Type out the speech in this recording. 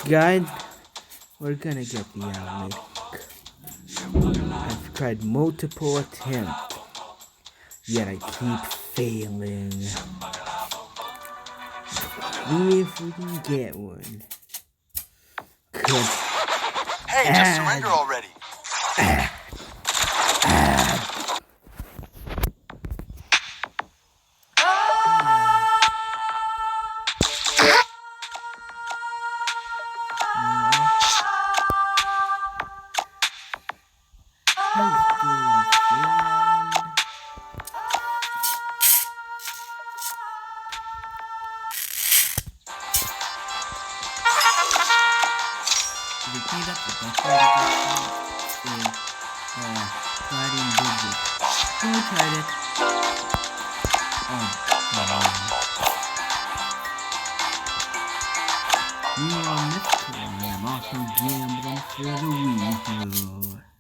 guide, we're gonna get the Owlesque. I've tried multiple attempts, yet I keep failing. See if we can get one. Hey, just surrender already. We cleaned up the best way to get is sliding digits. So we tried it. Meanwhile, on this one, I'm also gambling for the Weezel.